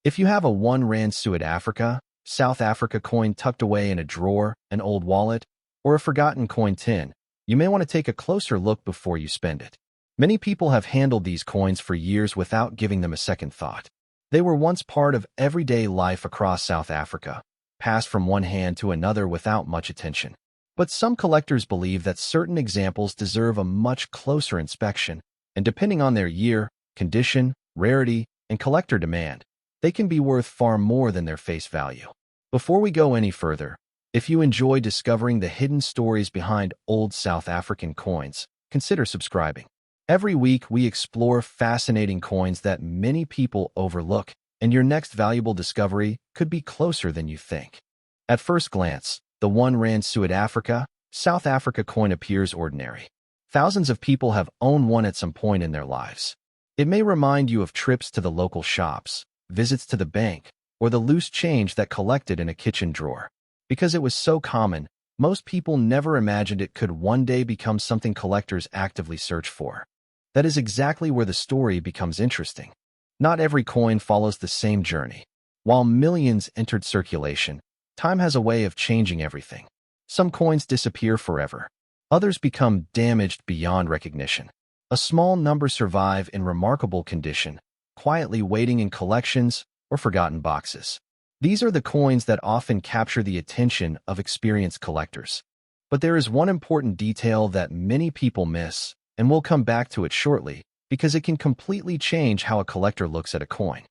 If you have a 1 Rand South Africa, South Africa coin tucked away in a drawer, an old wallet, or a forgotten coin tin, you may want to take a closer look before you spend it. Many people have handled these coins for years without giving them a second thought. They were once part of everyday life across South Africa, passed from one hand to another without much attention. But some collectors believe that certain examples deserve a much closer inspection, and depending on their year, condition, rarity, and collector demand, they can be worth far more than their face value. Before we go any further, if you enjoy discovering the hidden stories behind old South African coins, consider subscribing. Every week, we explore fascinating coins that many people overlook, and your next valuable discovery could be closer than you think. At first glance, the 1 Rand South Africa coin appears ordinary. Thousands of people have owned one at some point in their lives. It may remind you of trips to the local shops, visits to the bank, or the loose change that collected in a kitchen drawer. Because it was so common, most people never imagined it could one day become something collectors actively search for. That is exactly where the story becomes interesting. Not every coin follows the same journey. While millions entered circulation, time has a way of changing everything. Some coins disappear forever. Others become damaged beyond recognition. A small number survive in remarkable condition, quietly waiting in collections or forgotten boxes. These are the coins that often capture the attention of experienced collectors. But there is one important detail that many people miss, and we'll come back to it shortly, because it can completely change how a collector looks at a coin.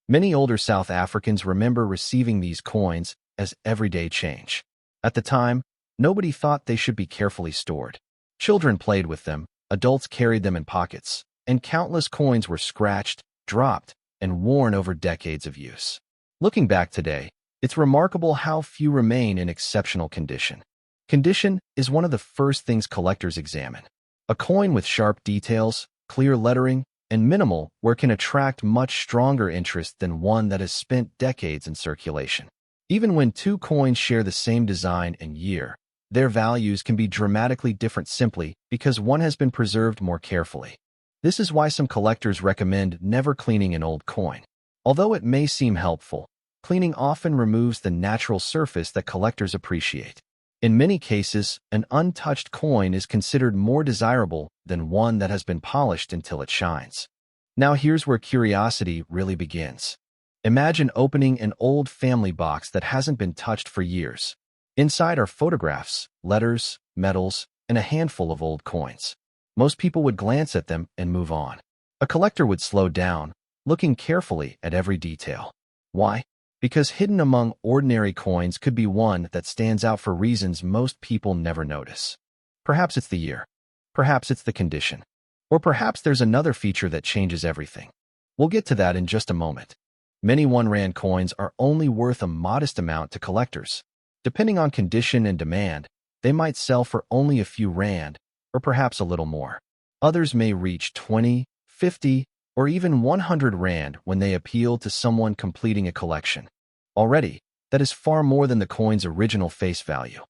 Many older South Africans remember receiving these coins as everyday change. At the time, nobody thought they should be carefully stored. Children played with them, adults carried them in pockets, and countless coins were scratched, dropped, and worn over decades of use. Looking back today, it's remarkable how few remain in exceptional condition. Condition is one of the first things collectors examine. A coin with sharp details, clear lettering, and minimal wear can attract much stronger interest than one that has spent decades in circulation. Even when two coins share the same design and year, their values can be dramatically different simply because one has been preserved more carefully. This is why some collectors recommend never cleaning an old coin. Although it may seem helpful, cleaning often removes the natural surface that collectors appreciate. In many cases, an untouched coin is considered more desirable than one that has been polished until it shines. Now here's where curiosity really begins. Imagine opening an old family box that hasn't been touched for years. Inside are photographs, letters, medals, and a handful of old coins. Most people would glance at them and move on. A collector would slow down, looking carefully at every detail. Why? Because hidden among ordinary coins could be one that stands out for reasons most people never notice. Perhaps it's the year. Perhaps it's the condition. Or perhaps there's another feature that changes everything. We'll get to that in just a moment. Many 1 Rand coins are only worth a modest amount to collectors. Depending on condition and demand, they might sell for only a few Rand, or perhaps a little more. Others may reach 20, 50, or even 100 Rand when they appeal to someone completing a collection. Already, that is far more than the coin's original face value.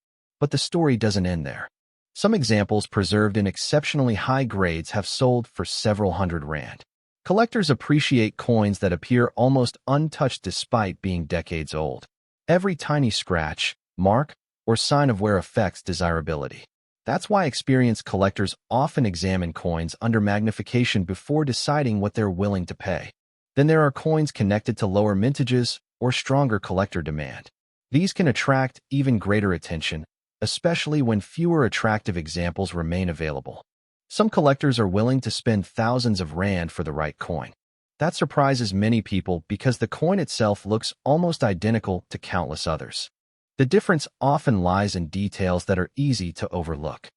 But the story doesn't end there. Some examples preserved in exceptionally high grades have sold for several hundred Rand. Collectors appreciate coins that appear almost untouched despite being decades old. Every tiny scratch, mark, or sign of wear affects desirability. That's why experienced collectors often examine coins under magnification before deciding what they're willing to pay. Then there are coins connected to lower mintages or stronger collector demand. These can attract even greater attention, especially when fewer attractive examples remain available. Some collectors are willing to spend thousands of Rand for the right coin. That surprises many people because the coin itself looks almost identical to countless others. The difference often lies in details that are easy to overlook.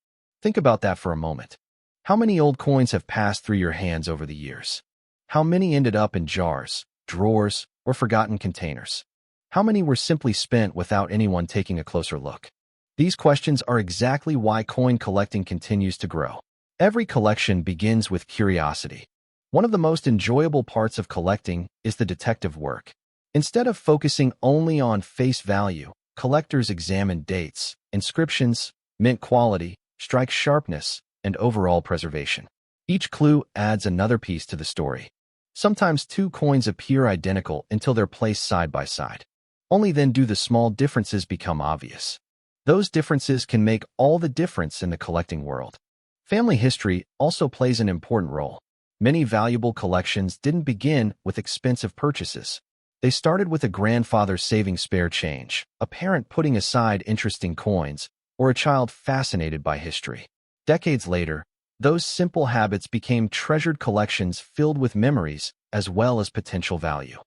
Think about that for a moment. How many old coins have passed through your hands over the years? How many ended up in jars, drawers, or forgotten containers? How many were simply spent without anyone taking a closer look? These questions are exactly why coin collecting continues to grow. Every collection begins with curiosity. One of the most enjoyable parts of collecting is the detective work. Instead of focusing only on face value, collectors examine dates, inscriptions, mint quality, strike sharpness, and overall preservation. Each clue adds another piece to the story. Sometimes two coins appear identical until they're placed side by side. Only then do the small differences become obvious. Those differences can make all the difference in the collecting world. Family history also plays an important role. Many valuable collections didn't begin with expensive purchases. They started with a grandfather saving spare change, a parent putting aside interesting coins, or a child fascinated by history. Decades later, those simple habits became treasured collections filled with memories as well as potential value.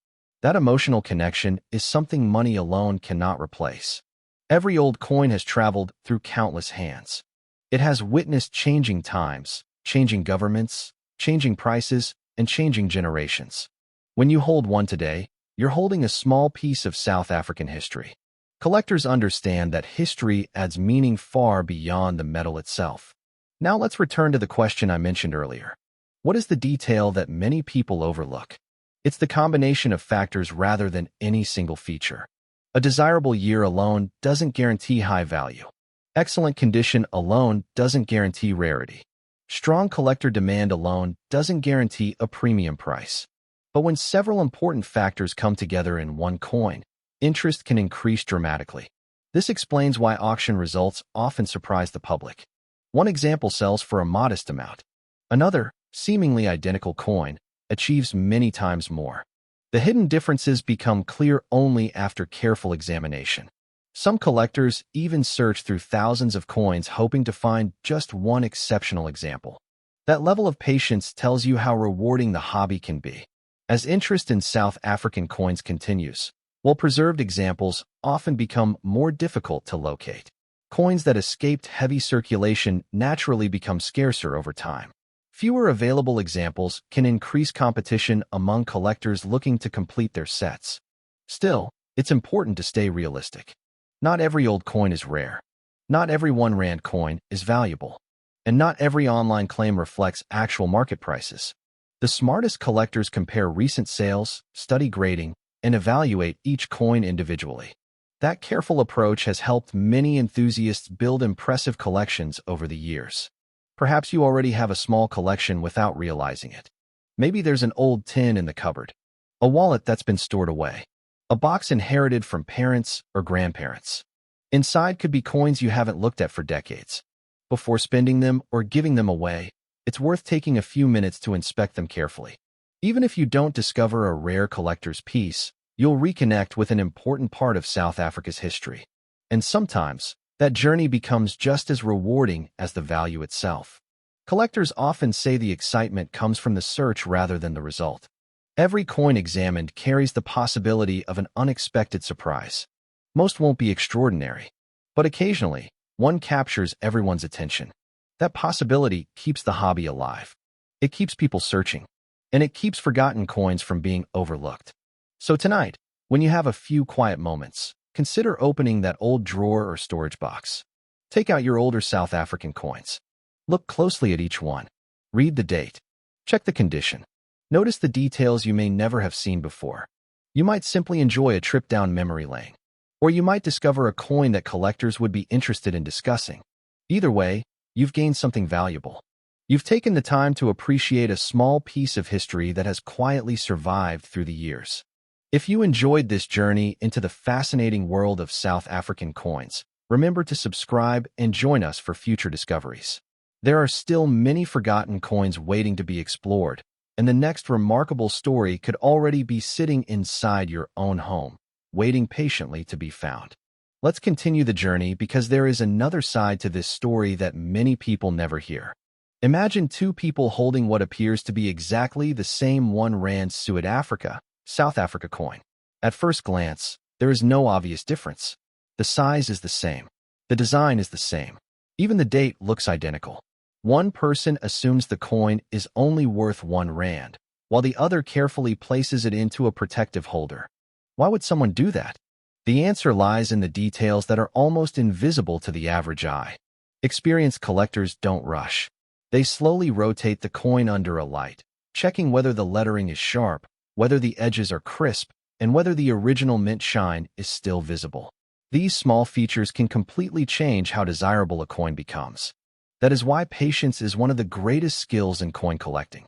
That emotional connection is something money alone cannot replace. Every old coin has traveled through countless hands. It has witnessed changing times, changing governments, changing prices, and changing generations. When you hold one today, you're holding a small piece of South African history. Collectors understand that history adds meaning far beyond the metal itself. Now let's return to the question I mentioned earlier. What is the detail that many people overlook? It's the combination of factors rather than any single feature. A desirable year alone doesn't guarantee high value. Excellent condition alone doesn't guarantee rarity. Strong collector demand alone doesn't guarantee a premium price. But when several important factors come together in one coin, interest can increase dramatically. This explains why auction results often surprise the public. One example sells for a modest amount. Another, seemingly identical coin, achieves many times more. The hidden differences become clear only after careful examination. Some collectors even search through thousands of coins hoping to find just one exceptional example. That level of patience tells you how rewarding the hobby can be. As interest in South African coins continues, well-preserved examples often become more difficult to locate. Coins that escaped heavy circulation naturally become scarcer over time. Fewer available examples can increase competition among collectors looking to complete their sets. Still, it's important to stay realistic. Not every old coin is rare. Not every 1 rand coin is valuable. And not every online claim reflects actual market prices. The smartest collectors compare recent sales, study grading, and evaluate each coin individually. That careful approach has helped many enthusiasts build impressive collections over the years. Perhaps you already have a small collection without realizing it. Maybe there's an old tin in the cupboard, a wallet that's been stored away, a box inherited from parents or grandparents. Inside could be coins you haven't looked at for decades. Before spending them or giving them away, it's worth taking a few minutes to inspect them carefully. Even if you don't discover a rare collector's piece, you'll reconnect with an important part of South Africa's history. And sometimes, that journey becomes just as rewarding as the value itself. Collectors often say the excitement comes from the search rather than the result. Every coin examined carries the possibility of an unexpected surprise. Most won't be extraordinary, but occasionally, one captures everyone's attention. That possibility keeps the hobby alive. It keeps people searching, and it keeps forgotten coins from being overlooked. So tonight, when you have a few quiet moments, consider opening that old drawer or storage box. Take out your older South African coins. Look closely at each one. Read the date. Check the condition. Notice the details you may never have seen before. You might simply enjoy a trip down memory lane. Or you might discover a coin that collectors would be interested in discussing. Either way, you've gained something valuable. You've taken the time to appreciate a small piece of history that has quietly survived through the years. If you enjoyed this journey into the fascinating world of South African coins, remember to subscribe and join us for future discoveries. There are still many forgotten coins waiting to be explored, and the next remarkable story could already be sitting inside your own home, waiting patiently to be found. Let's continue the journey because there is another side to this story that many people never hear. Imagine two people holding what appears to be exactly the same 1 rand South Africa coin. At first glance, there is no obvious difference. The size is the same. The design is the same. Even the date looks identical. One person assumes the coin is only worth 1 rand, while the other carefully places it into a protective holder. Why would someone do that? The answer lies in the details that are almost invisible to the average eye. Experienced collectors don't rush. They slowly rotate the coin under a light, checking whether the lettering is sharp, whether the edges are crisp, and whether the original mint shine is still visible. These small features can completely change how desirable a coin becomes. That is why patience is one of the greatest skills in coin collecting.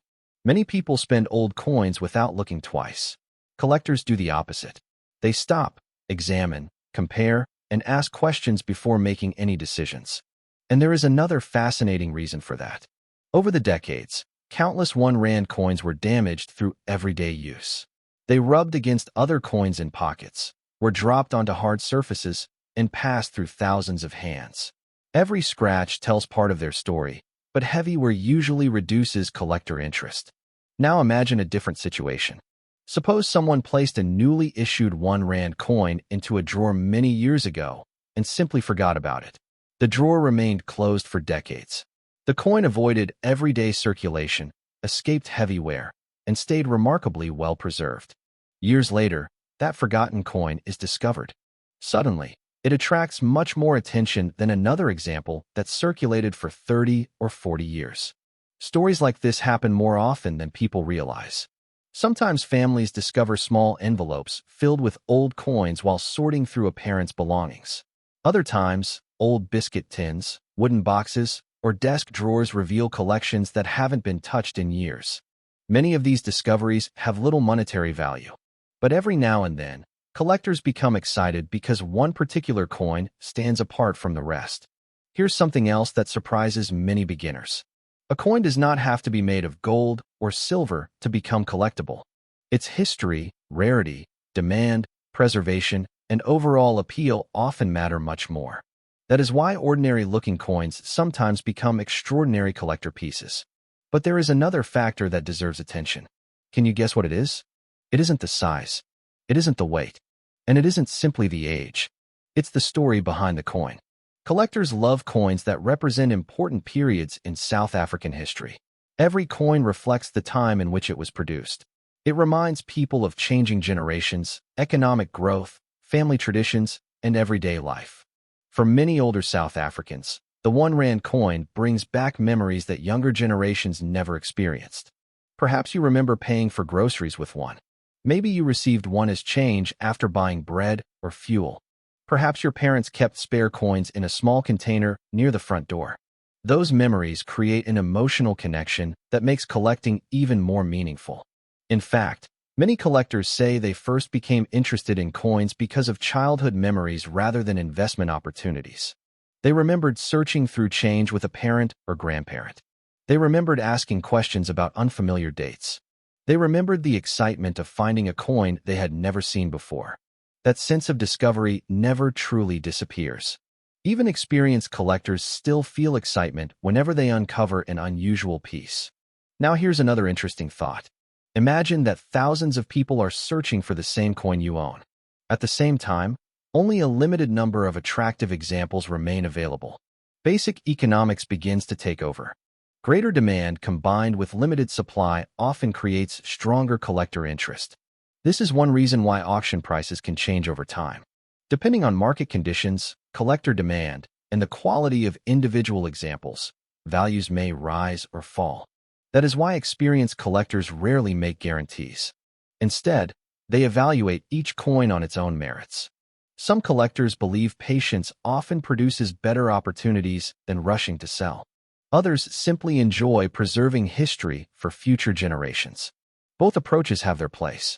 Many people spend old coins without looking twice. Collectors do the opposite. They stop, examine, compare, and ask questions before making any decisions. And there is another fascinating reason for that. Over the decades, countless one-rand coins were damaged through everyday use. They rubbed against other coins in pockets, were dropped onto hard surfaces, and passed through thousands of hands. Every scratch tells part of their story, but heavy wear usually reduces collector interest. Now imagine a different situation. Suppose someone placed a newly issued one-rand coin into a drawer many years ago and simply forgot about it. The drawer remained closed for decades. The coin avoided everyday circulation, escaped heavy wear, and stayed remarkably well preserved. Years later, that forgotten coin is discovered. Suddenly, it attracts much more attention than another example that circulated for 30 or 40 years. Stories like this happen more often than people realize. Sometimes families discover small envelopes filled with old coins while sorting through a parent's belongings. Other times, old biscuit tins, wooden boxes, or desk drawers reveal collections that haven't been touched in years. Many of these discoveries have little monetary value. But every now and then, collectors become excited because one particular coin stands apart from the rest. Here's something else that surprises many beginners. A coin does not have to be made of gold or silver to become collectible. Its history, rarity, demand, preservation, and overall appeal often matter much more. That is why ordinary-looking coins sometimes become extraordinary collector pieces. But there is another factor that deserves attention. Can you guess what it is? It isn't the size. It isn't the weight. And it isn't simply the age. It's the story behind the coin. Collectors love coins that represent important periods in South African history. Every coin reflects the time in which it was produced. It reminds people of changing generations, economic growth, family traditions, and everyday life. For many older South Africans, the one-rand coin brings back memories that younger generations never experienced. Perhaps you remember paying for groceries with one. Maybe you received one as change after buying bread or fuel. Perhaps your parents kept spare coins in a small container near the front door. Those memories create an emotional connection that makes collecting even more meaningful. In fact, many collectors say they first became interested in coins because of childhood memories rather than investment opportunities. They remembered searching through change with a parent or grandparent. They remembered asking questions about unfamiliar dates. They remembered the excitement of finding a coin they had never seen before. That sense of discovery never truly disappears. Even experienced collectors still feel excitement whenever they uncover an unusual piece. Now here's another interesting thought. Imagine that thousands of people are searching for the same coin you own. At the same time, only a limited number of attractive examples remain available. Basic economics begins to take over. Greater demand combined with limited supply often creates stronger collector interest. This is one reason why auction prices can change over time. Depending on market conditions, collector demand, and the quality of individual examples, values may rise or fall. That is why experienced collectors rarely make guarantees. Instead, they evaluate each coin on its own merits. Some collectors believe patience often produces better opportunities than rushing to sell. Others simply enjoy preserving history for future generations. Both approaches have their place.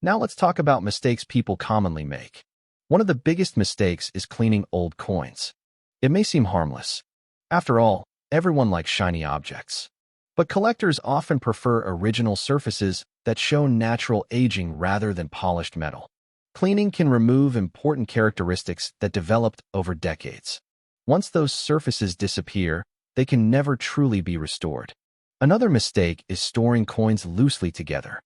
Now let's talk about mistakes people commonly make. One of the biggest mistakes is cleaning old coins. It may seem harmless. After all, everyone likes shiny objects. But collectors often prefer original surfaces that show natural aging rather than polished metal. Cleaning can remove important characteristics that developed over decades. Once those surfaces disappear, they can never truly be restored. Another mistake is storing coins loosely together.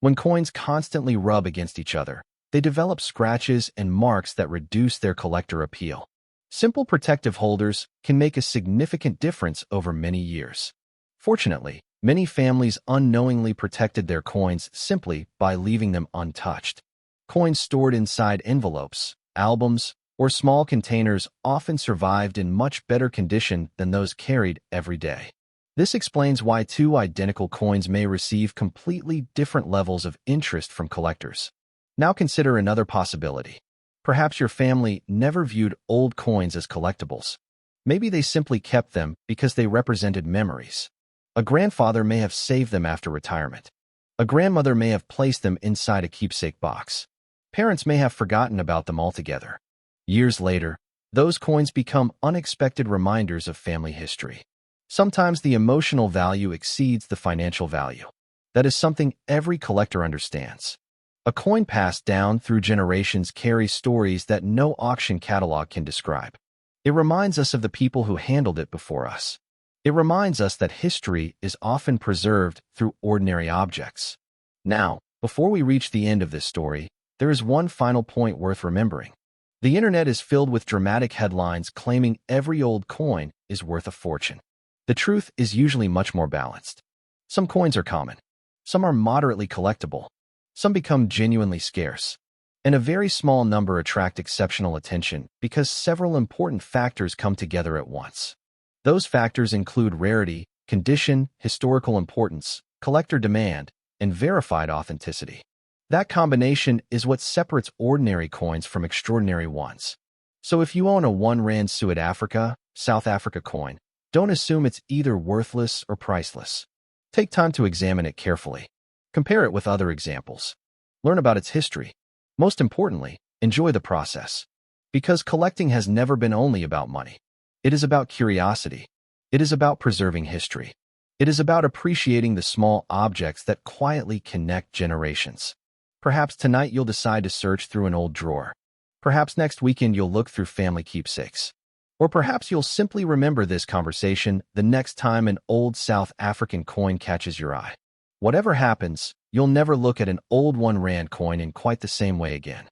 When coins constantly rub against each other, they develop scratches and marks that reduce their collector appeal. Simple protective holders can make a significant difference over many years. Fortunately, many families unknowingly protected their coins simply by leaving them untouched. Coins stored inside envelopes, albums, or small containers often survived in much better condition than those carried every day. This explains why two identical coins may receive completely different levels of interest from collectors. Now consider another possibility. Perhaps your family never viewed old coins as collectibles. Maybe they simply kept them because they represented memories. A grandfather may have saved them after retirement. A grandmother may have placed them inside a keepsake box. Parents may have forgotten about them altogether. Years later, those coins become unexpected reminders of family history. Sometimes the emotional value exceeds the financial value. That is something every collector understands. A coin passed down through generations carries stories that no auction catalog can describe. It reminds us of the people who handled it before us. It reminds us that history is often preserved through ordinary objects. Now, before we reach the end of this story, there is one final point worth remembering. The internet is filled with dramatic headlines claiming every old coin is worth a fortune. The truth is usually much more balanced. Some coins are common. Some are moderately collectible. Some become genuinely scarce. And a very small number attract exceptional attention because several important factors come together at once. Those factors include rarity, condition, historical importance, collector demand, and verified authenticity. That combination is what separates ordinary coins from extraordinary ones. So if you own a 1 Rand Suid Africa, South Africa coin, don't assume it's either worthless or priceless. Take time to examine it carefully. Compare it with other examples. Learn about its history. Most importantly, enjoy the process. Because collecting has never been only about money. It is about curiosity. It is about preserving history. It is about appreciating the small objects that quietly connect generations. Perhaps tonight you'll decide to search through an old drawer. Perhaps next weekend you'll look through family keepsakes. Or perhaps you'll simply remember this conversation the next time an old South African coin catches your eye. Whatever happens, you'll never look at an old 1 Rand coin in quite the same way again.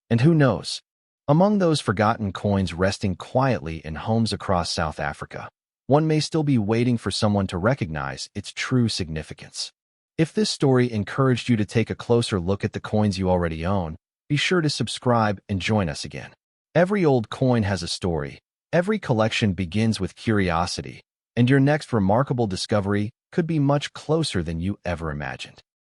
And who knows? Among those forgotten coins resting quietly in homes across South Africa, one may still be waiting for someone to recognize its true significance. If this story encouraged you to take a closer look at the coins you already own, be sure to subscribe and join us again. Every old coin has a story. Every collection begins with curiosity, and your next remarkable discovery could be much closer than you ever imagined.